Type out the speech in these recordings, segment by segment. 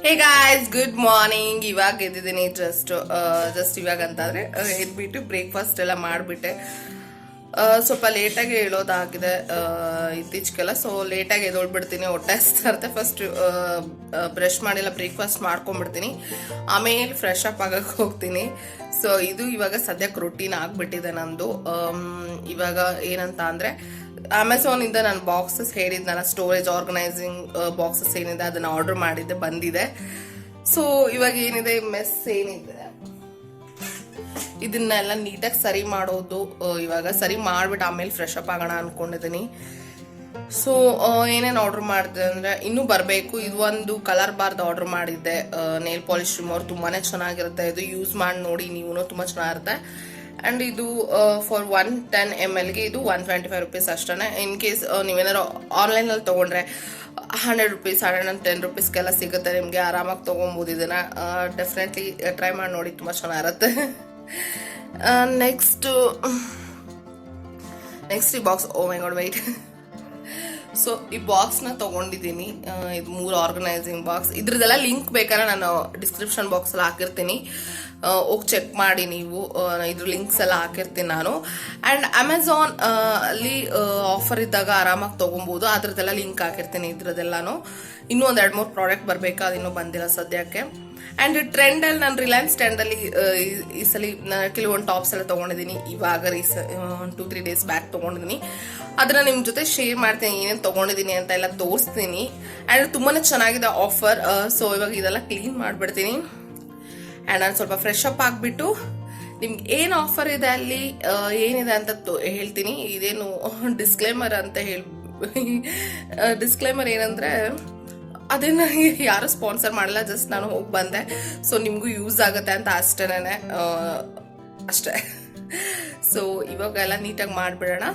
Hey guys, good morning. ಇವಾಗ ಎದ್ದಿದ್ದೀನಿ. Just ಇವಾಗ ಅಂತಂದ್ರೆ ಎದ್ಬಿಟ್ಟು ಬ್ರೇಕ್ಫಾಸ್ಟ್ ಎಲ್ಲ ಮಾಡಿಬಿಟ್ಟೆ. ಸ್ವಲ್ಪ ಲೇಟಾಗಿ ಹೇಳೋದಾಗಿದೆ ಇತ್ತೀಚೆಗೆಲ್ಲ. ಸೊ ಲೇಟಾಗಿ ಎದ್ದೋಳ್ಬಿಡ್ತೀನಿ, ಹೊಟ್ಟೆ ಹಸ್ತಾ ಇರುತ್ತೆ. ಫಸ್ಟ್ ಬ್ರಷ್ ಮಾಡಿಲ್ಲ, ಬ್ರೇಕ್ಫಾಸ್ಟ್ ಮಾಡ್ಕೊಂಡ್ಬಿಡ್ತೀನಿ, ಆಮೇಲೆ ಫ್ರೆಶ್ ಅಪ್ ಆಗಕ್ಕೆ ಹೋಗ್ತೀನಿ. ಸೊ ಇದು ಇವಾಗ ಸದ್ಯಕ್ಕೆ ರೊಟೀನ್ ಆಗಿಬಿಟ್ಟಿದೆ ನಂದು. ಇವಾಗ ಏನಂತ ಅಂದರೆ, ಅಮೆಝಾನಿಂದ ನಾನು ಬಾಕ್ಸಸ್ ಹೇಳಿದ್ನಲ್ಲ, ಸ್ಟೋರೇಜ್ ಆರ್ಗನೈಸಿಂಗ್ ಬಾಕ್ಸಸ್ ಏನಿದೆ ಅದನ್ನ ಆರ್ಡರ್ ಮಾಡಿದ್ದೆ, ಬಂದಿದೆ. ಸೊ ಇವಾಗ ಏನಿದೆ, ಮೆಸ್ ಏನಿದೆ ಇದನ್ನೆಲ್ಲ ನೀಟಾಗಿ ಸರಿ ಮಾಡೋದು. ಇವಾಗ ಸರಿ ಮಾಡ್ಬಿಟ್ಟು ಆಮೇಲೆ ಫ್ರೆಶ್ ಅಪ್ ಆಗೋಣ ಅನ್ಕೊಂಡಿದ್ದೀನಿ. ಸೊ ಏನೇನು ಆರ್ಡರ್ ಮಾಡಿದೆ ಅಂದರೆ, ಇನ್ನೂ ಬರಬೇಕು. ಇದು ಒಂದು ಕಲರ್ ಬಾರ್ದು ಆರ್ಡರ್ ಮಾಡಿದ್ದೆ, ನೇಲ್ ಪಾಲಿಶ್ ರಿಮೂವರ್. ತುಂಬಾ ಚೆನ್ನಾಗಿರುತ್ತೆ ಇದು, ಯೂಸ್ ಮಾಡಿ ನೋಡಿ ನೀವು, ತುಂಬ ಚೆನ್ನಾಗಿರುತ್ತೆ. ಆ್ಯಂಡ್ ಇದು ಫಾರ್ 110 ml ಇದು 125 rupees ಅಷ್ಟೇ. ಇನ್ ಕೇಸ್ ನೀವೇನಾದ್ರು ಆನ್ಲೈನಲ್ಲಿ ತೊಗೊಂಡ್ರೆ 100 rupees, 110 rupeesಗೆಲ್ಲ ಸಿಗುತ್ತೆ ನಿಮಗೆ, ಆರಾಮಾಗಿ ತೊಗೊಬೋದು. ಇದನ್ನು ಡೆಫಿನೆಟ್ಲಿ ಟ್ರೈ ಮಾಡಿ ನೋಡಿ, ತುಂಬ ಚೆನ್ನಾಗಿರುತ್ತೆ. ನೆಕ್ಸ್ಟ್ ಈ ಬಾಕ್ಸ್, ಓ ಮೈ ಗಾಡ್, ವೈಟ್. ಸೊ ಈ ಬಾಕ್ಸ್ನ ತೊಗೊಂಡಿದ್ದೀನಿ. ಇದು 3 ಆರ್ಗನೈಸಿಂಗ್ ಬಾಕ್ಸ್. ಇದ್ರದ್ದೆಲ್ಲ ಲಿಂಕ್ ಬೇಕಾದ್ರೆ ನಾನು ಡಿಸ್ಕ್ರಿಪ್ಷನ್ ಬಾಕ್ಸಲ್ಲಿ ಹಾಕಿರ್ತೀನಿ, ಹೋಗಿ ಚೆಕ್ ಮಾಡಿ ನೀವು. ಇದ್ರ ಲಿಂಕ್ಸ್ ಎಲ್ಲ ಹಾಕಿರ್ತೀನಿ ನಾನು. ಆ್ಯಂಡ್ ಅಮೆಝಾನ್ ಅಲ್ಲಿ ಆಫರ್ ಇದ್ದಾಗ ಆರಾಮಾಗಿ ತೊಗೊಬೋದು. ಅದ್ರದ್ದೆಲ್ಲ ಲಿಂಕ್ ಹಾಕಿರ್ತೀನಿ ಇದ್ರದ್ದೆಲ್ಲಾನು. ಇನ್ನೂ ಒಂದು 2-3 ಪ್ರಾಡಕ್ಟ್ ಬರಬೇಕು, ಅದು ಇನ್ನೂ ಬಂದಿಲ್ಲ ಸದ್ಯಕ್ಕೆ. ಆ್ಯಂಡ್ ಟ್ರೆಂಡಲ್ಲಿ, ನಾನು ರಿಲಯನ್ಸ್ ಟ್ರೆಂಡಲ್ಲಿ ಈ ಸಲ ಕೆಲವೊಂದು ಟಾಪ್ಸ್ ಎಲ್ಲ ತೊಗೊಂಡಿದ್ದೀನಿ. ಇವಾಗ 2-3 days ಬ್ಯಾಕ್ ತೊಗೊಂಡಿದ್ದೀನಿ. ಅದನ್ನ ನಿಮ್ಮ ಜೊತೆ ಶೇರ್ ಮಾಡ್ತೀನಿ, ಏನೇನು ತೊಗೊಂಡಿದ್ದೀನಿ ಅಂತ ಎಲ್ಲ ತೋರಿಸ್ತೀನಿ. ಆ್ಯಂಡ್ ತುಂಬಾ ಚೆನ್ನಾಗಿದೆ ಆಫರ್. ಸೊ ಇವಾಗ ಇದೆಲ್ಲ ಕ್ಲೀನ್ ಮಾಡಿಬಿಡ್ತೀನಿ. ಆ್ಯಂಡ್ ನಾನು ಸ್ವಲ್ಪ ಫ್ರೆಶ್ ಅಪ್ ಆಗಿಬಿಟ್ಟು ನಿಮ್ಗೆ ಏನು ಆಫರ್ ಇದೆ ಅಲ್ಲಿ, ಏನಿದೆ ಅಂತ ಹೇಳ್ತೀನಿ. ಇದೇನು ಡಿಸ್ಕ್ಲೇಮರ್ ಅಂತ ಡಿಸ್ಕ್ಲೇಮರ್ ಏನಂದರೆ, ಅದನ್ನ ಯಾರು ಸ್ಪಾನ್ಸರ್ ಮಾಡಲ್ಲ, ಜಸ್ಟ್ ನಾನು ಹೋಗಿ ಬಂದೆ. ಸೊ ನಿಮಗೂ ಯೂಸ್ ಆಗುತ್ತೆ ಅಂತ ಅಷ್ಟೇ. ಸೊ ಇವಾಗೆಲ್ಲ ನೀಟಾಗಿ ಮಾಡಿಬಿಡೋಣ.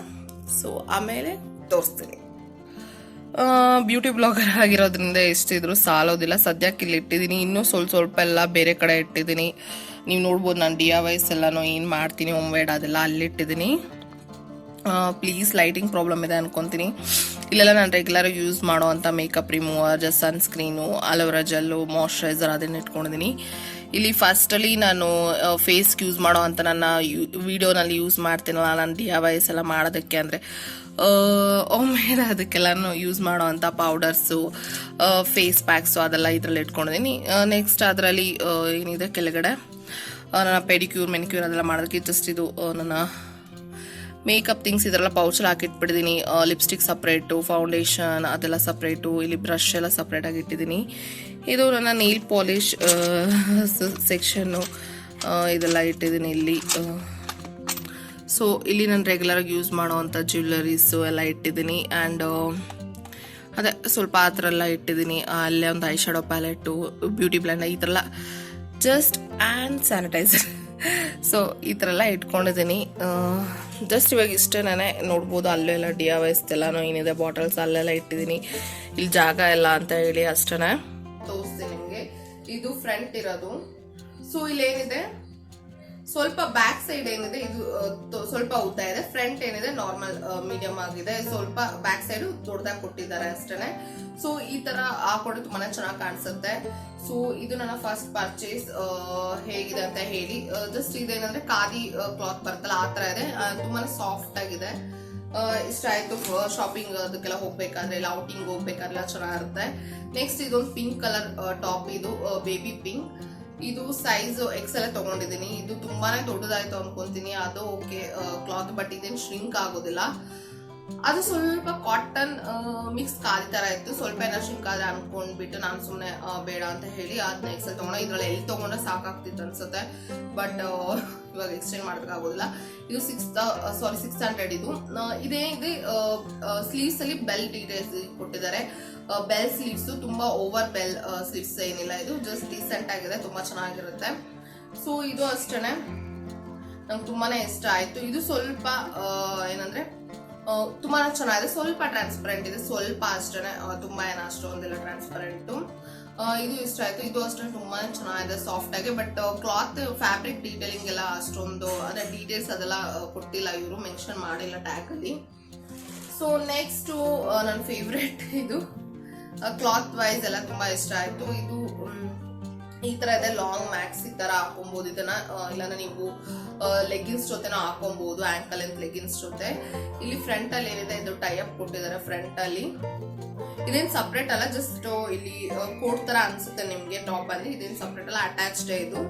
ಸೊ ಆಮೇಲೆ ತೋರಿಸ್ತೀನಿ. ಬ್ಯೂಟಿ ಬ್ಲಾಗರ್ ಆಗಿರೋದ್ರಿಂದ ಎಷ್ಟಿದ್ರು ಸಾಲೋದಿಲ್ಲ. ಸದ್ಯಕ್ಕೆ ಇಲ್ಲಿ ಇಟ್ಟಿದ್ದೀನಿ, ಇನ್ನೂ ಸ್ವಲ್ಪ ಎಲ್ಲ ಬೇರೆ ಕಡೆ ಇಟ್ಟಿದ್ದೀನಿ. ನೀವು ನೋಡ್ಬೋದು, ನಾನು DIYs ಎಲ್ಲನೂ ಏನು ಮಾಡ್ತೀನಿ, ಹೋಮ್ವೇಡ್ ಅದೆಲ್ಲ ಅಲ್ಲಿಟ್ಟಿದ್ದೀನಿ. ಪ್ಲೀಸ್, ಲೈಟಿಂಗ್ ಪ್ರಾಬ್ಲಮ್ ಇದೆ ಅನ್ಕೊತೀನಿ. ಇಲ್ಲೆಲ್ಲ ನಾನು ರೆಗ್ಯುಲರ್ ಯೂಸ್ ಮಾಡೋ ಅಂಥ makeup remover, just sunscreen, aloe vera gel, moisturiser ಅದನ್ನ ಇಟ್ಕೊಂಡಿದ್ದೀನಿ. ಇಲ್ಲಿ ಫಸ್ಟಲ್ಲಿ ನಾನು ಫೇಸ್ಗೆ ಯೂಸ್ ಮಾಡೋ ಅಂತ ನನ್ನ ವಿಡಿಯೋನಲ್ಲಿ ಯೂಸ್ ಮಾಡ್ತೀನಲ್ಲ, ನಾನು DIYs ಎಲ್ಲ ಮಾಡೋದಕ್ಕೆ, ಅಂದರೆ ಹೋಮ್ಮೇಡ್ ಅದಕ್ಕೆಲ್ಲನೂ ಯೂಸ್ ಮಾಡೋ ಅಂಥ ಪೌಡರ್ಸು, ಫೇಸ್ ಪ್ಯಾಕ್ಸು ಅದೆಲ್ಲ ಇದರಲ್ಲಿ ಇಟ್ಕೊಂಡಿದ್ದೀನಿ. ನೆಕ್ಸ್ಟ್ ಅದರಲ್ಲಿ ಏನಿದೆ ಕೆಳಗಡೆ ನನ್ನ ಪೆಡಿಕ್ಯೂರ್, ಮೆನಿಕ್ಯೂರ್ ಅದೆಲ್ಲ ಮಾಡೋದಕ್ಕೆ ಜಸ್ಟ್ ಇದು ನನ್ನ ಮೇಕಪ್ ಥಿಂಗ್ಸ್ ಇದೆಲ್ಲ ಪೌಚಲ್ಲಿ ಹಾಕಿಟ್ಬಿಟ್ಟಿದ್ದೀನಿ. ಲಿಪ್ಸ್ಟಿಕ್ ಸಪ್ರೇಟು, ಫೌಂಡೇಶನ್ ಅದೆಲ್ಲ ಸಪ್ರೇಟು, ಇಲ್ಲಿ ಬ್ರಷ್ ಎಲ್ಲ ಸಪ್ರೇಟಾಗಿ ಇಟ್ಟಿದ್ದೀನಿ. ಇದು ನನ್ನ ನೇಲ್ ಪಾಲಿಶ್ ಸೆಕ್ಷನ್ನು, ಇದೆಲ್ಲ ಇಟ್ಟಿದ್ದೀನಿ ಇಲ್ಲಿ. ಸೊ ಇಲ್ಲಿ ನಾನು ರೆಗ್ಯುಲರಾಗಿ ಯೂಸ್ ಮಾಡೋವಂಥ ಜ್ಯುವೆಲ್ಲರೀಸು ಎಲ್ಲ ಇಟ್ಟಿದ್ದೀನಿ. ಆ್ಯಂಡ್ ಅದೇ ಸ್ವಲ್ಪ ಆ ಥರ ಎಲ್ಲ ಇಟ್ಟಿದ್ದೀನಿ. ಅಲ್ಲೇ ಒಂದು ಐ ಶಾಡೋ ಪ್ಯಾಲೆಟು, ಬ್ಯೂಟಿ ಬ್ಲೆಂಡರ್, ಈ ಥರ ಎಲ್ಲ, ಜಸ್ಟ್ ಆ್ಯಂಡ್ ಸ್ಯಾನಿಟೈಸರ್. ಸೊ ಈ ಥರ ಎಲ್ಲ ಇಟ್ಕೊಂಡಿದ್ದೀನಿ. ಜಸ್ಟ್ ಇವಾಗ ಇಷ್ಟೇನೆ ನೋಡ್ಬೋದು. ಅಲ್ಲೆಲ್ಲ DIYs ಎಲ್ಲನೂ ಏನಿದೆ ಬಾಟಲ್ಸ್ ಅಲ್ಲೆಲ್ಲ ಇಟ್ಟಿದ್ದೀನಿ. ಇಲ್ಲಿ ಜಾಗ ಎಲ್ಲ ಅಂತ ಹೇಳಿ ಅಷ್ಟೇ ತೋರಿಸ್ತೀನಿ ನಿಮಗೆ. ಇದು ಫ್ರಂಟ್ ಇರೋದು. ಸೊ ಇಲ್ಲಿ ಏನಿದೆ, ಸ್ವಲ್ಪ ಬ್ಯಾಕ್ ಸೈಡ್ ಏನಿದೆ ಇದು ಸ್ವಲ್ಪ ಉದ್ದ ಇದೆ, ಫ್ರಂಟ್ ಏನಿದೆ ನಾರ್ಮಲ್ ಮೀಡಿಯಂ ಆಗಿದೆ. ಸ್ವಲ್ಪ ಬ್ಯಾಕ್ ಸೈಡ್ ದೊಡ್ಡದಾಗಿ ಕೊಟ್ಟಿದ್ದಾರೆ ಅಷ್ಟೇ. ಸೊ ಈ ತರ ಹಾಕೊಂಡು ತುಂಬಾನೇ ಚೆನ್ನಾಗಿ ಕಾಣಿಸುತ್ತೆ. ಸೊ ಇದು ನನ್ನ ಫಸ್ಟ್ ಪರ್ಚೇಸ್. ಹೇಗಿದೆ ಅಂತ ಹೇಳಿ, ಜಸ್ಟ್ ಇದೇನಂದ್ರೆ ಖಾದಿ ಕ್ಲಾತ್ ಬರ್ತಲ್ಲ ಆ ತರ ಇದೆ, ತುಂಬಾನೇ ಸಾಫ್ಟ್ ಆಗಿದೆ. ಇಷ್ಟ ಆಯ್ತು. ಶಾಪಿಂಗ್ ಅದಕ್ಕೆಲ್ಲ ಹೋಗ್ಬೇಕಾದ್ರೆ, ಇಲ್ಲ ಔಟಿಂಗ್ ಹೋಗ್ಬೇಕಾದ್ರೆ ಚೆನ್ನಾಗಿರುತ್ತೆ. ನೆಕ್ಸ್ಟ್ ಇದೊಂದು ಪಿಂಕ್ ಕಲರ್ ಟಾಪ್, ಇದು ಬೇಬಿ ಪಿಂಕ್. ಇದು ಸೈಜ್ XL ತಗೊಂಡಿದ್ದೀನಿ. ಇದು ತುಂಬಾನೇ ದೊಡ್ಡದಾಯ್ತು ಅನ್ಕೊಂತೀನಿ. ಅದು ಓಕೆ ಕ್ಲಾತ್, ಬಟ್ ಇದೇನು ಶ್ರಿಂಕ್ ಆಗೋದಿಲ್ಲ. ಅದು ಸ್ವಲ್ಪ ಕಾಟನ್ ಮಿಕ್ಸ್ ಖಾದಿ ತರ ಇತ್ತು. ಸ್ವಲ್ಪ ಏನೋ ಶ್ರಿಂಕ್ ಆದ್ರೆ ಅನ್ಕೊಂಡ್ಬಿಟ್ಟು ನಾನು ಸುಮ್ಮನೆ ಬೇಡ ಅಂತ ಹೇಳಿ ಅದನ್ನ XL ತಗೊಂಡೆ. ಇದ್ರಲ್ಲಿ ಎಲ್ಲಿ ತಗೊಂಡ್ರೆ ಸಾಕಾಗ್ತಿತ್ತು ಅನ್ಸುತ್ತೆ, ಬಟ್ ಇವಾಗ ಎಕ್ಸ್ಚೇಂಜ್ ಮಾಡ್ಬೇಕಾಗೋದಿಲ್ಲ. ಇದು 600 ಇದು. ಇದೇನಿದೆ, ಸ್ಲೀವ್ಸ್ ಅಲ್ಲಿ ಬೆಲ್ ಡೀಟೇಲ್ಸ್ ಕೊಟ್ಟಿದ್ದಾರೆ. ಬೆಲ್ ಸ್ಲೀವ್ಸ್, ತುಂಬಾ ಓವರ್ ಬೆಲ್ ಸ್ಲೀವ್ಸ್ ಏನಿಲ್ಲ, ಇದು ಜಸ್ಟ್ ಡೀಸೆಂಟ್ ಆಗಿದೆ, ತುಂಬಾ ಚೆನ್ನಾಗಿರುತ್ತೆ. ಸೊ ಇದು ಅಷ್ಟೇನೆ, ನಂಗೆ ತುಂಬಾನೇ ಇಷ್ಟ ಆಯ್ತು. ಇದು ಸ್ವಲ್ಪ ಏನಂದ್ರೆ ತುಂಬಾ ಚೆನ್ನಾಗಿದೆ, ಸ್ವಲ್ಪ ಟ್ರಾನ್ಸ್ಪರೆಂಟ್ ಇದೆ, ಸ್ವಲ್ಪ ಅಷ್ಟೇನೆ, ತುಂಬಾ ಏನೋ ಅಷ್ಟೊಂದಿಲ್ಲ ಟ್ರಾನ್ಸ್ಪರೆಂಟ್. ಇದು ಇಷ್ಟ ಆಯ್ತು. ಇದು ಅಷ್ಟೊಂದು ತುಂಬಾನೇ ಚೆನ್ನಾಗಿದೆ, ಸಾಫ್ಟ್ ಆಗಿ. ಬಟ್ ಕ್ಲಾತ್ ಫ್ಯಾಬ್ರಿಕ್ ಡೀಟೇಲಿಂಗ್ ಎಲ್ಲ ಅಷ್ಟೊಂದು, ಅದೇ ಡೀಟೇಲ್ಸ್ ಅದೆಲ್ಲ ಕೊಟ್ಟಿಲ್ಲ, ಇವರು ಮೆನ್ಷನ್ ಮಾಡಿಲ್ಲ ಟ್ಯಾಗ್ ಅಲ್ಲಿ. ಸೊ ನೆಕ್ಸ್ಟ್ ನನ್ನ ಫೇವ್ರೆಟ್, ಇದು ಕ್ಲಾತ್ ವೈಸ್ ಎಲ್ಲ ತುಂಬಾ ಇಷ್ಟ ಆಯ್ತು. ಇದು ಈ ತರ ಇದೆ, ಲಾಂಗ್ ಮ್ಯಾಕ್ಸ್ ಈ ತರ ಹಾಕೊಬಹುದು ಇದನ್ನ. ಇಲ್ಲಾಂದ್ರೆ ನೀವು ಲೆಗಿನ್ಸ್ ಜೊತೆನ ಹಾಕೊಬಹುದು, ಆಂಕಲ್ ಲೆಂತ್ ಲೆಗಿನ್ಸ್ ಜೊತೆ. ಇಲ್ಲಿ ಫ್ರಂಟ್ ಅಲ್ಲಿ ಏನಿದೆ ಇದು ಟೈ ಅಪ್ ಕೊಟ್ಟಿದ್ದಾರೆ ಫ್ರಂಟ್ ಅಲ್ಲಿ. ಇದೇನ್ ಸಪ್ರೇಟ್ ಅಲ್ಲ, ಜಸ್ಟ್ ಇಲ್ಲಿ ಕೋಟ್ ತರ ಅನ್ಸುತ್ತೆ ನಿಮ್ಗೆ ಟಾಪ್ ಅಲ್ಲಿ. ಇದೇನ್ ಸಪ್ರೇಟ್ ಅಲ್ಲ, ಅಟ್ಯಾಚ್ಡ್ ಇದು.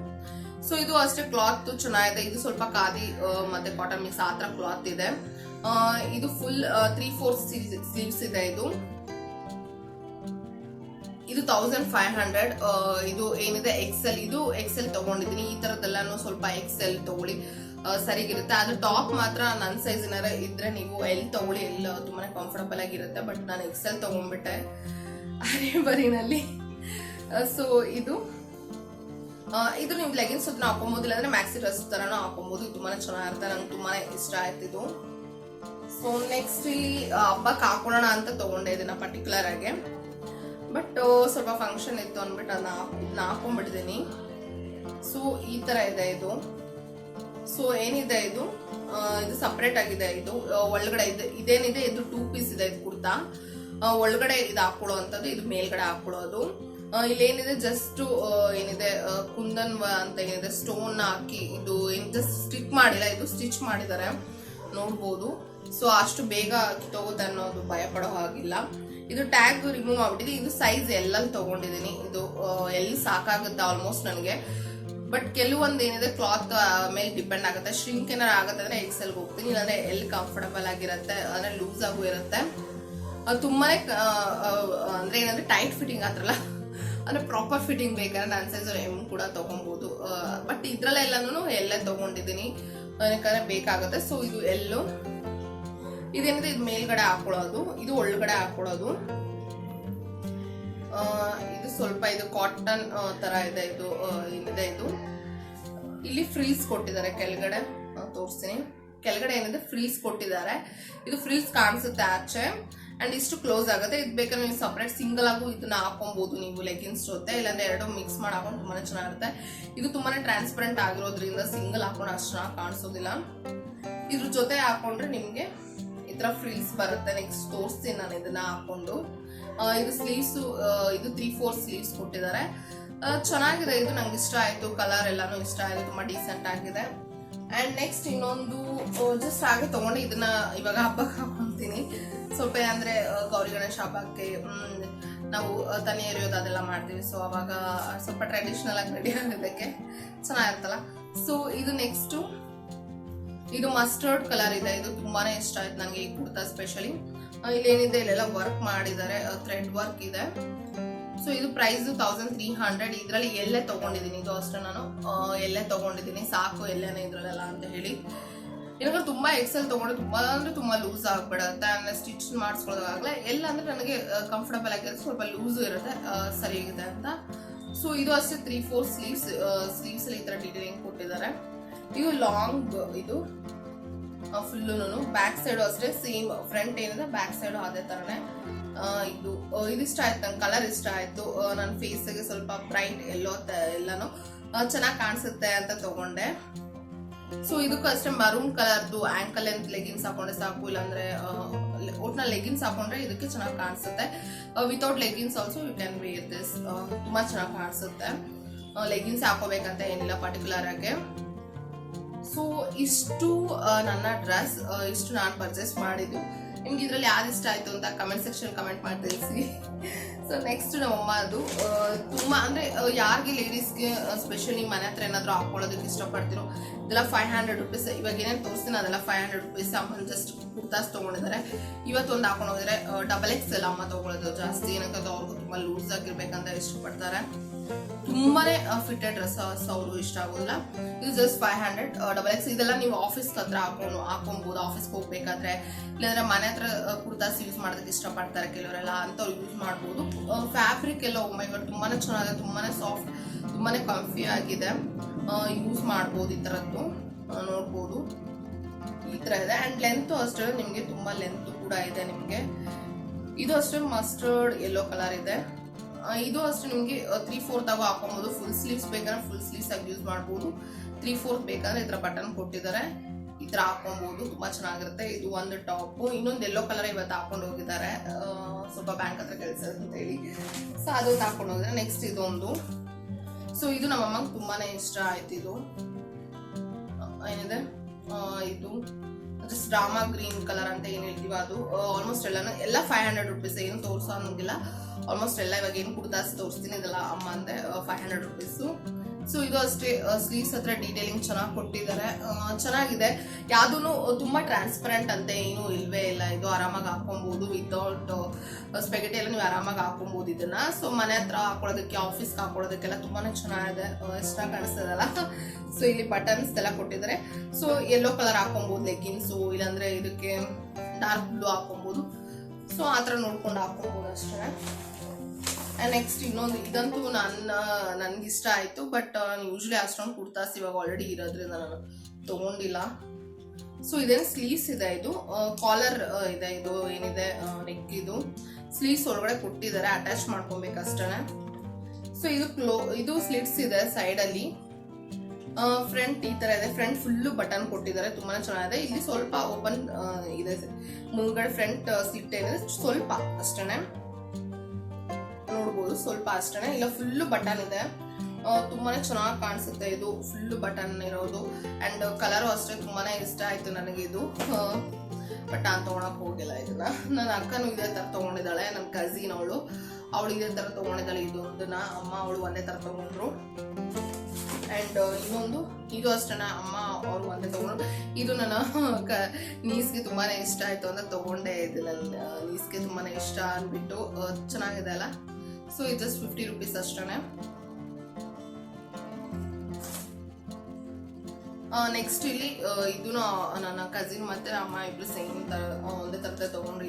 ಸೊ ಇದು ಅಷ್ಟೇ ಕ್ಲಾತ್ ಚೆನ್ನಾಗಿದೆ. ಇದು ಸ್ವಲ್ಪ ಖಾದಿ ಮತ್ತೆ ಕಾಟನ್ ಮಿಕ್ಸ್ ಆತರ ಕ್ಲಾತ್ ಇದೆ. ಇದು ಫುಲ್ 3/4 ಸ್ಲೀವ್ಸ್ ಇದೆ. ಇದು 1500. ಇದು ಏನಿದೆ ಎಕ್ಸೆಲ್, ಇದು ಎಕ್ಸೆಲ್ ತಗೊಂಡಿದೀನಿ. ಈ ತರದೆಲ್ಲಾನು ಸ್ವಲ್ಪ ಎಕ್ಸೆಲ್ ತಗೊಳ್ಳಿ, ಸರಿಗಿರುತ್ತೆ. ಆದ್ರೆ ಟಾಪ್ ಮಾತ್ರ ನನ್ನ ಸೈಜ್ ಏನಾರ ಇದ್ರೆ ನೀವು ಎಲ್ ತಗೊಳ್ಳಿ, ಎಲ್ಲ ತುಂಬಾನೇ ಕಂಫರ್ಟಬಲ್ ಆಗಿರುತ್ತೆ. ಬಟ್ ನಾನು ಎಕ್ಸೆಲ್ ತಗೊಂಡ್ಬಿಟ್ಟೆ ಬರೀನಲ್ಲಿ. ಸೊ ಇದು ನೀವು ಲೆಗಿನ್ಸ್ ಜೊತೆ ಹಾಕೊಬಹುದು, ಇಲ್ಲಾಂದ್ರೆ ಮ್ಯಾಕ್ಸಿ ಡ್ರೆಸ್ ತರನು ಹಾಕೊಬಹುದು. ತುಂಬಾನೇ ಚೆನ್ನಾಗಿರುತ್ತೆ, ನಂಗೆ ತುಂಬಾನೇ ಇಷ್ಟ ಆಯ್ತು ಇದು. ಸೊ ನೆಕ್ಸ್ಟ್ ಇಲ್ಲಿ ಹಬ್ಬಕ್ಕೆ ಹಾಕೊಳ್ಳೋಣ ಅಂತ ತಗೊಂಡೆ ಇದನ್ನ ಪರ್ಟಿಕ್ಯುಲರ್ ಆಗಿ. ಬಟ್ ಸ್ವಲ್ಪ ಫಂಕ್ಷನ್ ಇತ್ತು ಅಂದ್ಬಿಟ್ಟು ಅದನ್ನ ಹಾಕೊಂಡ್ಬಿಟ್ಟಿದ್ದೀನಿ. ಸೊ ಈ ತರ ಇದೆ ಇದು. ಸೊ ಏನಿದೆ ಇದು ಸಪ್ರೇಟ್ ಆಗಿದೆ. ಇದು ಒಳಗಡೆ ಇದೇನಿದೆ ಇದು 2 ಪೀಸ್ ಇದೆ. ಇದು ಕುರ್ತಾ ಒಳಗಡೆ ಇದು ಹಾಕೊಳ್ಳೋ ಅಂತದ್ದು, ಇದು ಮೇಲ್ಗಡೆ ಹಾಕೊಳ್ಳೋದು. ಇಲ್ಲೇನಿದೆ ಜಸ್ಟ್ ಏನಿದೆ ಕುಂದನ್ ಅಂತ ಏನಿದೆ ಸ್ಟೋನ್ ಹಾಕಿ, ಇದು ಏನ್ ಜಸ್ಟ್ ಸ್ಟಿಕ್ ಮಾಡಿಲ್ಲ, ಇದು ಸ್ಟಿಚ್ ಮಾಡಿದ್ದಾರೆ ನೋಡ್ಬೋದು. ಸೊ ಅಷ್ಟು ಬೇಗ ಕಿತ್ತೋಗುತ್ತೆ ಅನ್ನೋದು ಭಯ ಪಡೋ ಹಾಗಿಲ್ಲ. ಇದು ಟ್ಯಾಗ್ ರಿಮೂವ್ ಆಗ್ಬಿಟ್ಟಿದೆ. ಇದು ಸೈಜ್ ಎಲ್ಲಲ್ಲಿ ತಗೊಂಡಿದ್ದೀನಿ. ಇದು ಎಲ್ಲಿ ಸಾಕಾಗುತ್ತೆ ಆಲ್ಮೋಸ್ಟ್ ನನಗೆ. ಬಟ್ ಕೆಲವೊಂದು ಏನಿದೆ ಕ್ಲಾತ್ ಮೇಲೆ ಡಿಪೆಂಡ್ ಆಗುತ್ತೆ. ಶ್ರಿಂಕ್ ಏನಾರು ಆಗುತ್ತೆ ಅಂದ್ರೆ ಎಕ್ಸೆಲ್ ಹೋಗ್ತೀನಿ, ಇಲ್ಲಾಂದ್ರೆ ಎಲ್ಲಿ ಕಂಫರ್ಟಬಲ್ ಆಗಿರುತ್ತೆ ಅಂದ್ರೆ ಲೂಸ್ ಆಗು ಇರುತ್ತೆ. ತುಂಬಾನೇ ಅಂದ್ರೆ ಏನಂದ್ರೆ ಟೈಟ್ ಫಿಟ್ಟಿಂಗ್ ಆತ್ರಲ್ಲ, ಅಂದ್ರೆ ಪ್ರಾಪರ್ ಫಿಟ್ಟಿಂಗ್ ಬೇಕಾದ್ರೆ ನನ್ನ ಸೈಜ್ ಎಮ್ ಕೂಡ ತಗೊಬಹುದು. ಬಟ್ ಇದ್ರಲ್ಲೆಲ್ಲಾನು ಎಲ್ಲೇ ತಗೊಂಡಿದ್ದೀನಿ ಯಾಕಂದ್ರೆ ಬೇಕಾಗುತ್ತೆ. ಸೊ ಇದು ಎಲ್ಲೂ ಇದೇನಿದೆ ಇದು ಮೇಲ್ಗಡೆ ಹಾಕೊಳ್ಳೋದು, ಇದು ಒಳಗಡೆ ಹಾಕೊಳ್ಳೋದು. ಇದು ಸ್ವಲ್ಪ ಇದು ಕಾಟನ್ ತರ ಇದೆ. ಇದು ಏನಿದೆ ಇದು ಇಲ್ಲಿ ಫ್ರೀಸ್ ಕೊಟ್ಟಿದ್ದಾರೆ ಕೆಳಗಡೆ, ತೋರಿಸ್ತೀನಿ. ಕೆಳಗಡೆ ಏನಿದೆ ಫ್ರೀಸ್ ಕೊಟ್ಟಿದ್ದಾರೆ. ಇದು ಫ್ರೀಸ್ ಕಾಣಿಸುತ್ತೆ ಆಚೆ, ಅಂಡ್ ಇಷ್ಟು ಕ್ಲೋಸ್ ಆಗುತ್ತೆ. ಇದು ಬೇಕಾದ್ರೆ ನೀವು ಸಪ್ರೇಟ್ ಸಿಂಗಲ್ ಆಗು ಇದನ್ನ ಹಾಕೊಬಹುದು ನೀವು ಲೆಗಿನ್ಸ್ ಜೊತೆ, ಇಲ್ಲಾಂದ್ರೆ ಎರಡು ಮಿಕ್ಸ್ ಮಾಡಿ ಹಾಕೊಂಡು ತುಂಬಾನೇ ಚೆನ್ನಾಗಿರುತ್ತೆ. ಇದು ತುಂಬಾನೇ ಟ್ರಾನ್ಸ್ಪರೆಂಟ್ ಆಗಿರೋದ್ರಿಂದ ಸಿಂಗಲ್ ಹಾಕೊಂಡು ಅಷ್ಟು ಚೆನ್ನಾಗಿ ಕಾಣಿಸೋದಿಲ್ಲ. ಇದ್ರ ಜೊತೆ ಹಾಕೊಂಡ್ರೆ ನಿಮ್ಗೆ ಈ ತರ ಫ್ರೀಸ್ ಬರುತ್ತೆ. ನೆಕ್ಸ್ಟ್ ತೋರಿಸ್ತೀನಿ ನಾನು ಇದನ್ನ ಹಾಕೊಂಡು. ಇದು ಸ್ಲೀವ್ಸ್, ಇದು 3/4 ಸ್ಲೀವ್ಸ್ ಕೊಟ್ಟಿದ್ದಾರೆ. ಚೆನ್ನಾಗಿದೆ, ಇದು ನಂಗೆ ಇಷ್ಟ ಆಯ್ತು. ಕಲರ್ ಎಲ್ಲಾನು ಇಷ್ಟ ಆಯ್ತು, ತುಂಬಾ ಡೀಸೆಂಟ್ ಆಗಿದೆ. ಅಂಡ್ ನೆಕ್ಸ್ಟ್ ಇನ್ನೊಂದು ಜಸ್ಟ್ ಹಾಗೆ ತಗೊಂಡು ಇದನ್ನ ಇವಾಗ ಹಬ್ಬಕ್ಕೆ ಹಾಕೊಂತೀನಿ. ಸ್ವಲ್ಪ ಅಂದ್ರೆ ಗೌರಿ ಗಣೇಶ ಹಬ್ಬಕ್ಕೆ ನಾವು ತನಿ ಎರಿಯೋದು ಅದೆಲ್ಲ ಮಾಡ್ತೀವಿ. ಸೊ ಅವಾಗ ಸ್ವಲ್ಪ ಟ್ರೆಡಿಷನಲ್ ಆಗಿ ರೆಡಿ ಆಗೋದಕ್ಕೆ ಚೆನ್ನಾಗಿರುತ್ತಲ್ಲ. ಸೊ ಇದು ನೆಕ್ಸ್ಟ್ ಇದು ಮಸ್ಟರ್ಡ್ ಕಲರ್ ಇದೆ. ಇದು ತುಂಬಾನೇ ಇಷ್ಟ ಆಯ್ತು ನನಗೆ ಈ ಕುರ್ತಾ ಸ್ಪೆಷಲಿ. ಇಲ್ಲೇನಿದೆ ಇಲ್ಲೆಲ್ಲ ವರ್ಕ್ ಮಾಡಿದ್ದಾರೆ, ಥ್ರೆಡ್ ವರ್ಕ್ ಇದೆ. ಸೊ ಇದು ಪ್ರೈಸ್ 1300. ಇದ್ರಲ್ಲಿ ಎಲ್ಲೇ ತಗೊಂಡಿದ್ದೀನಿ, ಇದು ಅಷ್ಟೇ ನಾನು ಎಲ್ಲೇ ತಗೊಂಡಿದ್ದೀನಿ. ಸಾಕು ಎಲ್ಲೇನೆ ಇದ್ರಲ್ಲೆಲ್ಲ ಅಂತ ಹೇಳಿ. ಇವಾಗ ತುಂಬಾ ಎಕ್ಸೆಲ್ ತಗೊಂಡು ತುಂಬಾ ಅಂದ್ರೆ ತುಂಬಾ ಲೂಸ್ ಆಗ್ಬಿಡುತ್ತೆ, ಅಂದ್ರೆ ಸ್ಟಿಚ್ ಮಾಡಿಸ್ಕೊಳ್ಳೋದಾಗ್ಲೇ ಎಲ್ಲ ಅಂದ್ರೆ ನನಗೆ ಕಂಫರ್ಟಬಲ್ ಆಗಿರುತ್ತೆ, ಸ್ವಲ್ಪ ಲೂಸ್ ಇರುತ್ತೆ, ಸರಿಯಾಗಿದೆ ಅಂತ. ಸೊ ಇದು ಅಷ್ಟೇ 3/4 ಸ್ಲೀವ್ಸ್ ಅಲ್ಲಿ ಈ ತರ ಡಿಟೇಲಿಂಗ್ ಕೊಟ್ಟಿದ್ದಾರೆ. ಇದು ಲಾಂಗ್, ಇದು ಫುಲ್ಲು ಬ್ಯಾಕ್ ಸೈಡ್ ಅಷ್ಟೇ ಸೇಮ್. ಫ್ರಂಟ್ ಏನಿದೆ ಬ್ಯಾಕ್ ಸೈಡ್ ಅದೇ ತರನೇ. ಇದು ಇಷ್ಟ ಆಯ್ತು ನಂಗೆ, ಕಲರ್ ಇಷ್ಟ ಆಯ್ತು. ನನ್ನ ಫೇಸ್ಗೆ ಸ್ವಲ್ಪ ಬ್ರೈಟ್ ಎಲ್ಲಾನು ಚೆನ್ನಾಗಿ ಕಾಣಿಸುತ್ತೆ ಅಂತ ತಗೊಂಡೆ. ಸೊ ಇದಕ್ಕೂ ಅಷ್ಟೇ ಮರೂನ್ ಕಲರ್ದು ಆಂಕಲ್ ಲೆಂತ್ ಲೆಗಿನ್ಸ್ ಹಾಕೊಂಡ್ರೆ ಸಾಕು, ಇಲ್ಲಾಂದ್ರೆ ಒಟ್ನಲ್ಲಿ ಲೆಗಿನ್ಸ್ ಹಾಕೊಂಡ್ರೆ ಇದಕ್ಕೆ ಚೆನ್ನಾಗಿ ಕಾಣಿಸುತ್ತೆ. Without leggings also you can wear this, ತುಂಬಾ ಚೆನ್ನಾಗಿ ಕಾಣಿಸುತ್ತೆ. ಲೆಗಿನ್ಸ್ ಹಾಕೋಬೇಕಂತ ಏನಿಲ್ಲ ಪರ್ಟಿಕ್ಯುಲರ್ ಆಗಿ. ಸೊ ಇಷ್ಟು ನನ್ನ ಡ್ರೆಸ್, ಇಷ್ಟು ನಾನು ಪರ್ಚೇಸ್ ಮಾಡಿದ್ದು. ನಿಮ್ಗೆ ಇದ್ರಲ್ಲಿ ಯಾವ್ದು ಇಷ್ಟ ಆಯ್ತು ಅಂತ ಕಮೆಂಟ್ ಸೆಕ್ಷನ್ ಕಮೆಂಟ್ ಮಾಡಿ ತಿಳಿಸಿ. ಸೊ ನೆಕ್ಸ್ಟ್ ನಮ್ಮಮ್ಮ ಅದು ತುಂಬಾ ಅಂದ್ರೆ ಯಾರಿಗೆ ಲೇಡೀಸ್ಗೆ ಸ್ಪೆಷಲಿ ಮನೆ ಹತ್ರ ಏನಾದ್ರು ಹಾಕೊಳ್ಳೋದಕ್ಕೆ ಇಷ್ಟಪಡ್ತಿರೋ ಇದೆಲ್ಲ 500 ರೂಪೀಸ್. ಇವಾಗ ಏನೇನು ತೋರಿಸ್ತೀನಿ ಅದೆಲ್ಲ 500 ರೂಪೀಸ್. ಅಮ್ಮ ಜಸ್ಟ್ ಕುರ್ತಾಸ್ ತಗೊಂಡಿದ್ದಾರೆ. ಇವತ್ತೊಂದು ಹಾಕೊಂಡು ಹೋಗಿದ್ರೆ XXL ಅಮ್ಮ ತಗೊಳ್ಳೋದು ಜಾಸ್ತಿ, ಏನಕ್ಕೆ ಅವ್ರಿಗೂ ತುಂಬಾ ಲೂಸ್ ಆಗಿರ್ಬೇಕಂತ ಇಷ್ಟಪಡ್ತಾರೆ. ತುಂಬಾನೇ ಫಿಟೆಡ್ ಡ್ರೆಸ್ ಅವ್ರಿಗೂ ಇಷ್ಟ ಆಗೋದಿಲ್ಲ. ಇದು ಜಸ್ಟ್ 500 XXL. ಇದೆಲ್ಲ ನೀವು ಆಫೀಸ್ ಹತ್ರ ಹಾಕೊಬಹುದು, ಆಫೀಸ್ಗೆ ಹೋಗ್ಬೇಕಾದ್ರೆ, ಇಲ್ಲಾಂದ್ರೆ ಮನೆ ಹತ್ರ ಕುರ್ತಾಸ್ ಯೂಸ್ ಮಾಡೋದಕ್ಕೆ ಇಷ್ಟಪಡ್ತಾರೆ ಕೆಲವರೆಲ್ಲ, ಅಂತವ್ರು ಯೂಸ್ ಮಾಡ್ಬೋದು. ಫ್ಯಾಬ್ರಿಕ್ ಎಲ್ಲ ತುಂಬಾನೇ ಚೆನ್ನಾಗಿದೆ, ತುಂಬಾನೇ ಸಾಫ್ಟ್, ತುಂಬಾನೇ ಕಂಫಿ ಆಗಿದೆ. ಯೂಸ್ ಮಾಡ್ಬೋದು. ಈ ತರದ್ದು ನೋಡ್ಬೋದು, ಈ ತರ ಇದೆ. ಅಂಡ್ ಲೆಂತ್ ಅಷ್ಟೇ ನಿಮ್ಗೆ ತುಂಬಾ ಲೆಂತ್ ಕೂಡ ಇದೆ ನಿಮ್ಗೆ. ಇದು ಅಷ್ಟೇ ಮಸ್ಟರ್ಡ್ ಯೆಲ್ಲೋ ಕಲರ್ ಇದೆ. ಇದು ಅಷ್ಟೇ ನಿಮ್ಗೆ 3/4 ಆಗೂ ಹಾಕೊಬಹುದು. ಫುಲ್ ಸ್ಲೀವ್ಸ್ ಬೇಕಾದ್ರೆ ಫುಲ್ ಸ್ಲೀವ್ಸ್ ಆಗಿ ಯೂಸ್ ಮಾಡ್ಬೋದು. 3/4 ಬೇಕಾದ್ರೆ ಈ ತರ ಬಟನ್ ಕೊಟ್ಟಿದ್ದಾರೆ, ಈ ತರ ಹಾಕೊಬಹುದು. ತುಂಬಾ ಚೆನ್ನಾಗಿರುತ್ತೆ. ಇದು ಒಂದು ಟಾಪ್. ಇನ್ನೊಂದು ಯೆಲ್ಲೋ ಕಲರ್ ಇವತ್ತು ಹಾಕೊಂಡು ಹೋಗಿದ್ದಾರೆ, ಸ್ವಲ್ಪ ಬ್ಯಾಂಕ್ ಹತ್ರ ಕೆಲಸ ಅಂತ ಹೇಳಿ. ಸೊ ಅದೊಂದು ಹಾಕೊಂಡು ಹೋಗಿದ್ದಾರೆ. ನೆಕ್ಸ್ಟ್ ಇದೊಂದು ಸೊ ಇದು ನಮ್ಮಮ್ಮಂಗೆ ತುಂಬಾನೇ ಇಷ್ಟ ಆಯ್ತು. ಇದು ಏನಿದೆ ಇದು ಜಸ್ಟ್ ರಾಮಾ ಗ್ರೀನ್ ಕಲರ್ ಅಂತ ಏನ್ ಹೇಳ್ತೀವ ಅದು ಆಲ್ಮೋಸ್ಟ್ ಎಲ್ಲ 500 rupees, ಏನು ತೋರ್ಸೋ ಅನ್ನೋದಿಲ್ಲ. ಆಲ್ಮೋಸ್ಟ್ ಎಲ್ಲ ಇವಾಗ ಏನು ಕುರ್ತಾಸ್ ತೋರಿಸ್ತೀನಿ ಇದೆಲ್ಲ ಅಮ್ಮ ಅಂದೆ 500 rupees. ಸೊ ಇದು ಅಷ್ಟೇ, ಸ್ಲೀವ್ಸ್ ಹತ್ರ ಡೀಟೇಲಿಂಗ್ ಚೆನ್ನಾಗಿ ಕೊಟ್ಟಿದ್ದಾರೆ, ಚೆನ್ನಾಗಿದೆ. ಯಾವ್ದು ತುಂಬಾ ಟ್ರಾನ್ಸ್ಪರೆಂಟ್ ಅಂತ ಏನು ಇಲ್ವೇ ಇಲ್ಲ. ಇದು ಆರಾಮಾಗಿ ಹಾಕೊಬಹುದು, ವಿತೌಟ್ ಸ್ಪೆಗೆಟಿ ಎಲ್ಲ ನೀವು ಆರಾಮಾಗಿ ಹಾಕೊಬಹುದು ಇದನ್ನ. ಸೊ ಮನೆ ಹತ್ರ ಹಾಕೊಳ್ಳೋದಕ್ಕೆ, ಆಫೀಸ್ಗೆ ಹಾಕೊಳ್ಳೋದಕ್ಕೆಲ್ಲ ತುಂಬಾನೇ ಚೆನ್ನಾಗಿದೆ, ಇಷ್ಟ ಕಾಣಿಸ್ತದಲ್ಲ. ಸೊ ಇಲ್ಲಿ ಬಟನ್ಸ್ ಎಲ್ಲ ಕೊಟ್ಟಿದ್ದಾರೆ. ಸೊ ಯೆಲ್ಲೋ ಕಲರ್ ಹಾಕೊಬಹುದು ಲೆಗ್ಗಿನ್ಸು, ಇಲ್ಲಾಂದ್ರೆ ಇದಕ್ಕೆ ಡಾರ್ಕ್ ಬ್ಲೂ ಹಾಕೊಬಹುದು. ಸೊ ಆತರ ನೋಡ್ಕೊಂಡು ಹಾಕೊಬಹುದು ಅಷ್ಟೇ. ನೆಕ್ಸ್ಟ್ ಇನ್ನೊಂದು, ಇದಂತೂ ನನ್ಗೆ ಇಷ್ಟ ಆಯ್ತು, ಬಟ್ ಯೂಶ್ವಲಿ ಅಷ್ಟೊಂದು ಕುರ್ತಾಸ್ ಇವಾಗ ಆಲ್ರೆಡಿ ಇರೋದ್ರಿಂದ ನಾನು ತಗೊಂಡಿಲ್ಲ. ಸೊ ಇದೇನು ಸ್ಲೀವ್ಸ್ ಇದೆ, ಇದು ಕಾಲರ್ ಇದೆ, ಇದು ಏನಿದೆ ನೆಕ್, ಇದು ಸ್ಲೀವ್ಸ್ ಒಳಗಡೆ ಕೊಟ್ಟಿದ್ದಾರೆ, ಅಟ್ಯಾಚ್ ಮಾಡ್ಕೊಬೇಕಷ್ಟೇ. ಸೊ ಇದು ಸ್ಲಿಟ್ಸ್ ಇದೆ ಸೈಡ್ ಅಲ್ಲಿ, ಫ್ರಂಟ್ ಈ ತರ ಇದೆ, ಫ್ರಂಟ್ ಫುಲ್ಲು ಬಟನ್ ಕೊಟ್ಟಿದ್ದಾರೆ, ತುಂಬಾನೇ ಚೆನ್ನಾಗಿದೆ. ಇಲ್ಲಿ ಸ್ವಲ್ಪ ಓಪನ್ ಇದೆ, ಮುಂದ್ಗಡೆ ಫ್ರಂಟ್ ಸ್ಲಿಟ್ ಏನಿದೆ ಸ್ವಲ್ಪ ಅಷ್ಟೇನೆ ನೋಡ್ಬೋದು, ಸ್ವಲ್ಪ ಅಷ್ಟೇನೆ. ಇಲ್ಲ ಫುಲ್ಲು ಬಟನ್ ಇದೆ, ತುಂಬಾನೇ ಚೆನ್ನಾಗಿ ಕಾಣಿಸುತ್ತೆ. ಇದು ಫುಲ್ಲು ಬಟನ್ ಇರೋದು, ಅಂಡ್ ಕಲರು ಅಷ್ಟೇ ತುಂಬಾನೇ ಇಷ್ಟ ಆಯ್ತು ನನಗೆ ಇದು. ಬಟ್ ನಾನು ತಗೊಳಕ್ ಹೋಗಿಲ್ಲ ಇದನ್ನ. ನನ್ನ ಅಕ್ಕನೂ ಇದೇ ತರ ತಗೊಂಡಿದ್ದಾಳೆ, ನನ್ನ ಕಸಿನ್ ಅವಳು ಇದೇ ತರ ತಗೊಂಡಿದ್ದಾಳೆ. ಇದು ಒಂದನ್ನ ಅಮ್ಮ ಅವಳು ಒಂದೇ ತರ ತಗೊಂಡ್ರು. ಅಂಡ್ ಇನ್ನೊಂದು ಇದು ಅಷ್ಟೇನ, ಅಮ್ಮ ಅವರು ಒಂದೇ ತಗೊಂಡ್ರು. ಇದು ನನ್ನ ನೀಸ್ಗೆ ತುಂಬಾನೇ ಇಷ್ಟ ಆಯ್ತು ಅಂತ ತಗೊಂಡೆ. ಇದು ನನ್ನ ನೀಸ್ಗೆ ತುಂಬಾನೇ ಇಷ್ಟ ಅಂದ್ಬಿಟ್ಟು ಚೆನ್ನಾಗಿದೆ ಅಲ್ಲ. ಸೊ ಇದು ಜಸ್ಟ್ 50 rupees ಅಷ್ಟೇನೆ. ನೆಕ್ಸ್ಟ್ ಇಲ್ಲಿ ಇದನ್ನು ನನ್ನ ಕಸಿನ್ ಮತ್ತೆ ಅಮ್ಮ ಇಬ್ರು ಸೇಮ್ ತರ ಒಂದೇ ತರದ ತಗೊಂಡ್ರು.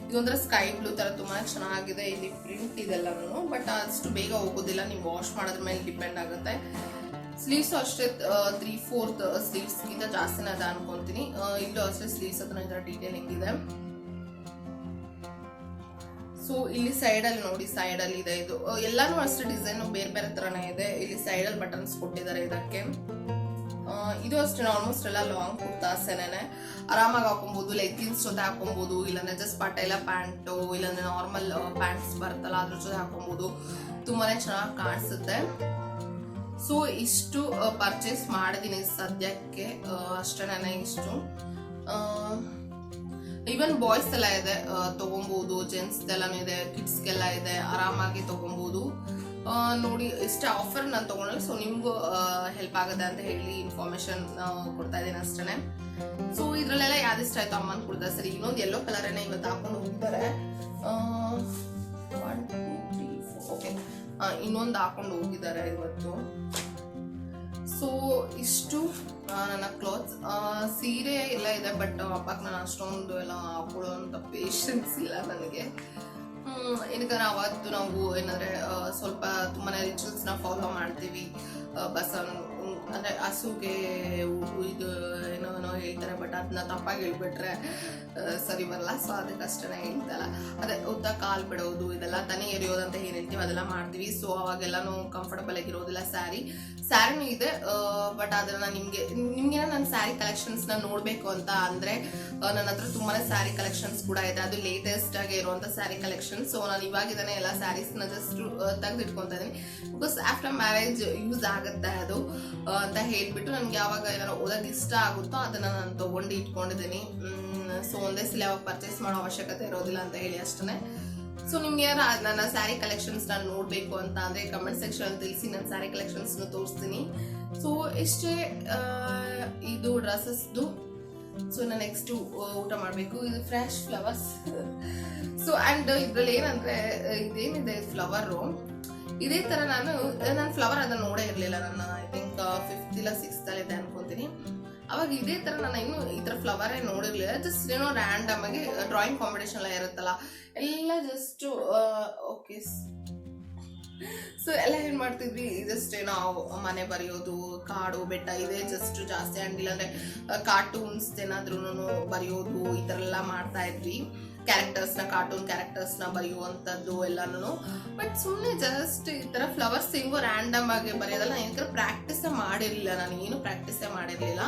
ಇದೊಂಥರ ಸ್ಕೈ ಬ್ಲೂ ತರ ತುಂಬಾ ಚೆನ್ನಾಗಿದೆ. ಇಲ್ಲಿ ಪ್ರಿಂಟ್ ಇದೆಲ್ಲನೂ, ಬಟ್ ಅಷ್ಟು ಬೇಗ ಹೋಗೋದಿಲ್ಲ, ನೀವು ವಾಶ್ ಮಾಡೋದ್ರ ಮೇಲೆ ಡಿಪೆಂಡ್ ಆಗುತ್ತೆ. ಸ್ಲೀವ್ಸ್ ಅಷ್ಟೇ 3/4 ಸ್ಲೀವ್ಸ್ ಗಿಂತ ಜಾಸ್ತಿನೇ ಅದ ಅನ್ಕೊಂತೀನಿ. ಇಲ್ಲೂ ಅಷ್ಟೇ ಸ್ಲೀವ್ಸ್ ಹತ್ರ ಇದರ ಡೀಟೇಲಿಂಗ್ ಇದೆ. ಸೊ ಇಲ್ಲಿ ಸೈಡ್ ಅಲ್ಲಿ ನೋಡಿ, ಸೈಡ್ ಅಲ್ಲಿ ಇದೆ, ಇದು ಎಲ್ಲಾನು ಅಷ್ಟೇ ಡಿಸೈನ್ ಬೇರೆ ಬೇರೆ ತರನೇ ಇದೆ. ಇಲ್ಲಿ ಸೈಡ್ ಅಲ್ಲಿ ಬಟನ್ಸ್ ಕೊಟ್ಟಿದ್ದಾರೆ ಇದಕ್ಕೆ. ಇದು ಅಷ್ಟೇ ಆಲ್ಮೋಸ್ಟ್ ಎಲ್ಲ ಲಾಂಗ್ ಕುರ್ತಾಸೇನೆ, ಆರಾಮಾಗಿ ಹಾಕೊಬಹುದು, ಲೆಗ್ಗಿನ್ಸ್ ಜೊತೆ ಹಾಕೊಬಹುದು, ಇಲ್ಲಾಂದ್ರೆ ಜಸ್ಟ್ ಪಟೇಲ ಪ್ಯಾಂಟು, ಇಲ್ಲಾಂದ್ರೆ ನಾರ್ಮಲ್ ಪ್ಯಾಂಟ್ಸ್ ಬರುತ್ತಲ್ಲ ಅದ್ರ ಜೊತೆ ಹಾಕೊಬಹುದು, ತುಂಬಾನೇ ಚೆನ್ನಾಗಿ ಕಾಣಿಸುತ್ತೆ. ಸೊ ಇಷ್ಟು ಪರ್ಚೇಸ್ ಮಾಡಿದೀನಿ ಸದ್ಯಕ್ಕೆ ಅಷ್ಟೇ. ನಾನು ಇಷ್ಟು ಈವನ್ ಬಾಯ್ಸ್ ಎಲ್ಲ ಇದೆ, ತಗೊಬಹುದು, ಜೆಂಟ್ಸ್ ಎಲ್ಲಾನು ಇದೆ, ಕಿಡ್ಸ್ಗೆಲ್ಲ ಇದೆ, ಆರಾಮಾಗಿ ತಗೊಬಹುದು. ನೋಡಿ ಇಷ್ಟ ಆಫರ್ ನಾನು ತಗೊಂಡಲ್ಲ. ಸೊ ನಿಮ್ಗೂ ಹೆಲ್ಪ್ ಆಗುತ್ತೆ ಅಂತ ಹೇಳಿ ಇನ್ಫಾರ್ಮೇಶನ್ ಕೊಡ್ತಾ ಇದ್ದೀನಿ ಅಷ್ಟೇ. ಸೊ ಇದ್ರಲ್ಲೆಲ್ಲ ಯಾವ್ದಿಷ್ಟ ಆಯ್ತು ಅಮ್ಮನ್ ಕೊಡ್ತಾರೆ. ಸರಿ, ಇನ್ನೊಂದು ಯೆಲ್ಲೋ ಕಲರ್ ಏನ ಇವತ್ತು ಹಾಕೊಂಡು ಹೋಗ್ತಾರೆ. 1 2 3 4 ಓಕೆ, ಇನ್ನೊಂದು ಹಾಕೊಂಡು ಹೋಗಿದ್ದಾರೆ ಇವತ್ತು. ಸೊ ಇಷ್ಟು ನನ್ನ ಕ್ಲಾತ್ಸ್. ಸೀರೆ ಎಲ್ಲ ಇದೆ, ಬಟ್ ಹಬ್ಬಕ್ಕೆ ನಾನು ಅಷ್ಟೊಂದು ಎಲ್ಲ ಹಾಕೊಳ್ಳೋಂಥ ಪೇಷನ್ಸ್ ಇಲ್ಲ ನನಗೆ. ಏನಕ್ಕಂದ್ರೆ ಅವತ್ತು ನಾವು ಏನಂದ್ರೆ ಸ್ವಲ್ಪ ತುಂಬಾನೇ ರಿಚುವಲ್ಸ್ ನ ಫಾಲೋ ಮಾಡ್ತೀವಿ. ಅಂದ್ರೆ ಹಸುಗೆ ಇದು ಏನೋ ಹೇಳ್ತಾರೆ, ಬಟ್ ಅದನ್ನ ತಪ್ಪಾಗಿ ಹೇಳ್ಬಿಟ್ರೆ ಸರಿ ಬರಲ್ಲ. ಸೊ ಅದಕ್ಕಷ್ಟೇ ಹೇಳ್ತಲ್ಲ, ಅದೇ ಉದ್ದ ಕಾಲ್ ಬಿಡೋದು, ಇದೆಲ್ಲ ತನಿ ಎರಿಯೋದು ಅಂತ ಏನ್ ಹೇಳ್ತೀವಿ ಅದೆಲ್ಲ ಮಾಡ್ತೀವಿ. ಸೊ ಅವಾಗೆಲ್ಲಾನು ಕಂಫರ್ಟಬಲ್ ಆಗಿರೋದಿಲ್ಲ. ಸ್ಯಾರಿನೂ ಇದೆ, ಬಟ್ ಅದನ್ನ ನಿಮ್ಗೆ ನನ್ನ ಸ್ಯಾರಿ ಕಲೆಕ್ಷನ್ಸ್ ನ ನೋಡ್ಬೇಕು ಅಂತ ಅಂದ್ರೆ ನನ್ನ ಹತ್ರ ತುಂಬಾನೇ ಸ್ಯಾರಿ ಕಲೆಕ್ಷನ್ಸ್ ಕೂಡ ಇದೆ. ಅದು ಲೇಟೆಸ್ಟ್ ಆಗಿ ಇರುವಂತ ಸ್ಯಾರಿ ಕಲೆಕ್ಷನ್. ಸೊ ನಾನು ಇವಾಗಿದ್ದಾನೆ ಎಲ್ಲ ಸ್ಯಾರೀಸ್ ನ ಜಸ್ಟ್ ತೆಗೆದಿಟ್ಕೊಂತ ಇದೀನಿ, ಬಿಕಾಸ್ ಆಫ್ಟರ್ ಮ್ಯಾರೇಜ್ ಯೂಸ್ ಆಗುತ್ತೆ ಅದು ಅಂತ ಹೇಳ್ಬಿಟ್ಟು ನನ್ಗೆ ಯಾವಾಗ ಏನಾದ್ರು ಓದಕ್ ಇಷ್ಟ ಆಗುತ್ತೋ ಅದನ್ನ ನಾನು ತಗೊಂಡು ಇಟ್ಕೊಂಡಿದ್ದೀನಿ. ಸೊ ಒಂದೇ ಸಲ ಯಾವಾಗ ಪರ್ಚೇಸ್ ಮಾಡೋ ಅವಶ್ಯಕತೆ ಇರೋದಿಲ್ಲ ಅಂತ ಹೇಳಿ ಅಷ್ಟೇ. ಸೊ ನಿಮ್ಗೆ ಯಾರು ನನ್ನ ಸ್ಯಾರಿ ಕಲೆಕ್ಷನ್ಸ್ ನಾನು ನೋಡ್ಬೇಕು ಅಂತ ಅಂದ್ರೆ ಕಮೆಂಟ್ ಸೆಕ್ಷನ್ ಅಲ್ಲಿ ತಿಳಿಸಿ, ನನ್ನ ಸ್ಯಾರಿ ಕಲೆಕ್ಷನ್ಸ್ ತೋರಿಸ್ತೀನಿ. ಸೊ ಇಷ್ಟೇ ಇದು ಡ್ರೆಸ್ಸಸ್ದು. ಸೊ ನಾನು ನೆಕ್ಸ್ಟ್ ಊಟ ಮಾಡ್ಬೇಕು. ಇದು ಫ್ರೆಶ್ ಫ್ಲವರ್ಸ್. ಸೊ ಅಂಡ್ ಇದ್ರಲ್ಲಿ ಏನಂದ್ರೆ ಇದೇನಿದೆ ಫ್ಲವರು, ಇದೇ ತರ ನಾನು ಫ್ಲವರ್ ಅದನ್ನ ನೋಡೇ ಇರ್ಲಿಲ್ಲ. ನನ್ನ ಐ ಥಿಂಕ್ 5th ಇಲ್ಲ 6th ಅಲ್ಲಿ ಇದೆ ಅನ್ಕೊಂತೀನಿ. ಅವಾಗ ಇದೇ ತರ ನಾನು ಇನ್ನು ಈ ತರ ಫ್ಲವರೇ ನೋಡಿರ್ಲಿಲ್ಲ. ಜಸ್ಟ್ ಏನೋ ರ್ಯಾಂಡಮ್ ಆಗಿ ಡ್ರಾಯಿಂಗ್ ಕಾಂಪಿಟೇಷನ್ ಎಲ್ಲ ಇರುತ್ತಲ್ಲ, ಎಲ್ಲ ಜಸ್ಟ್ ಓಕೆ. ಸೊ ಎಲ್ಲ ಏನ್ ಮಾಡ್ತಿದ್ವಿ, ಜಸ್ಟ್ ಏನೋ ಮನೆ ಬರೆಯೋದು, ಕಾಡು ಬೆಟ್ಟ ಇದೆ ಜಸ್ಟ್ ಜಾಸ್ತಿ. ಅಂಡ್ ಇಲ್ಲಾಂದ್ರೆ ಕಾರ್ಟೂನ್ಸ್ ಏನಾದ್ರೂ ಬರೆಯೋದು, ಈ ತರ ಎಲ್ಲ ಮಾಡ್ತಾ ಇದ್ವಿ. ಕಾರ್ಟೂನ್ ಕ್ಯಾರೆಕ್ಟರ್ಸ್ ನ ಬರೆಯುವಂತದ್ದು ಎಲ್ಲಾನು. ಬಟ್ ಸುಮ್ನೆ ಜಸ್ಟ್ ಈ ತರ ಫ್ಲವರ್ಸ್ ಹೆಂಗೋ ರ್ಯಾಂಡಮ್ ಆಗಿ ಬರೆಯೋದಲ್ಲ. ನಾನು ಏನಕ್ಕೆ ಪ್ರಾಕ್ಟೀಸ್ ಮಾಡಿರ್ಲಿಲ್ಲ, ನಾನು ಏನು ಪ್ರಾಕ್ಟೀಸೇ ಮಾಡಿರ್ಲಿಲ್ಲ.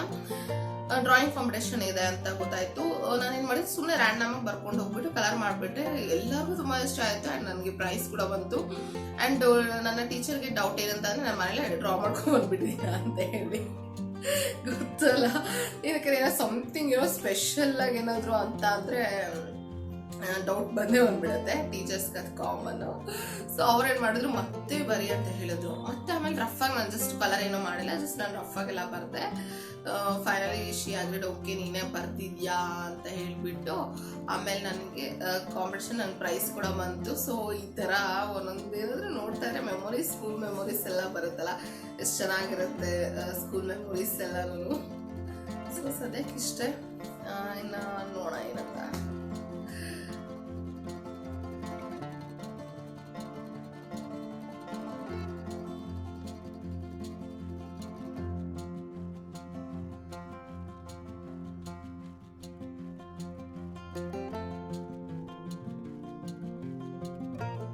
ಡ್ರಾಯಿಂಗ್ ಕಾಂಪಿಟೇಷನ್ ಇದೆ ಅಂತ ಗೊತ್ತಾಯ್ತು. ನಾನೇನು ಮಾಡಿದೆ, ಸುಮ್ಮನೆ ರ್ಯಾಂಡಮ್ ಆಗಿ ಬರ್ಕೊಂಡು ಹೋಗ್ಬಿಟ್ಟು ಕಲರ್ ಮಾಡಿಬಿಟ್ಟೆ. ಎಲ್ಲರಿಗೂ ತುಂಬ ಇಷ್ಟ ಆಯಿತು ಆ್ಯಂಡ್ ನನಗೆ ಪ್ರೈಸ್ ಕೂಡ ಬಂತು. ಆ್ಯಂಡ್ ನನ್ನ ಟೀಚರ್ಗೆ ಡೌಟ್ ಏನಂತ ಅಂದರೆ ನಾನು ಮನೇಲಿ ಡ್ರಾ ಮಾಡ್ಕೊಂಡು ಬಂದ್ಬಿಟ್ಟಿದ್ದೀನ ಅಂತ ಹೇಳಿ. ಗೊತ್ತಲ್ಲ, ಇದಕ್ಕೆ ಏನೋ ಸಮಥಿಂಗ್ ಏನೋ ಸ್ಪೆಷಲ್ ಆಗಿ ಏನಾದ್ರು ಅಂತ ಅಂದರೆ ಡೌಟ್ ಬಂದೇ ಬಂದ್ಬಿಡುತ್ತೆ. ಟೀಚರ್ಸ್ಗೆ ಅದು ಕಾಮನ್. ಸೊ ಅವ್ರೇನು ಮಾಡಿದ್ರು, ಮತ್ತೆ ಬರಿ ಅಂತ ಹೇಳಿದ್ರು. ಮತ್ತೆ ಆಮೇಲೆ ರಫ್ ಆಗಿ ನಾನು ಜಸ್ಟ್ ಕಲರ್ ಏನೋ ಮಾಡಿಲ್ಲ, ಜಸ್ಟ್ ನಾನು ರಫ್ ಆಗೆಲ್ಲ ಬರ್ದೆ. ಫೈನಲಿ ಶಿ ಆಗ್ಬಿಟ್ಟು ಓಕೆ ನೀನೇ ಬರ್ತಿದ್ಯಾ ಅಂತ ಹೇಳ್ಬಿಟ್ಟು ಆಮೇಲೆ ನನಗೆ ಕಾಂಪಿಟೇಷನ್ ನನ್ನ ಪ್ರೈಸ್ ಕೂಡ ಬಂತು. ಸೊ ಈ ಥರ ಒಂದೊಂದು ಏನಾದರೂ ನೋಡ್ತಾ ಇದ್ರೆ ಮೆಮೊರೀಸ್, ಸ್ಕೂಲ್ ಮೆಮೊರೀಸ್ ಎಲ್ಲ ಬರುತ್ತಲ್ಲ, ಎಷ್ಟು ಚೆನ್ನಾಗಿರುತ್ತೆ ಸ್ಕೂಲ್ ಮೆಮೊರೀಸ್ ಎಲ್ಲನೂ. ಸೊ ಸದ್ಯಕ್ಕೆ ಇಷ್ಟೇ, ಇನ್ನು ನೋಡೋಣ ಏನಂತ.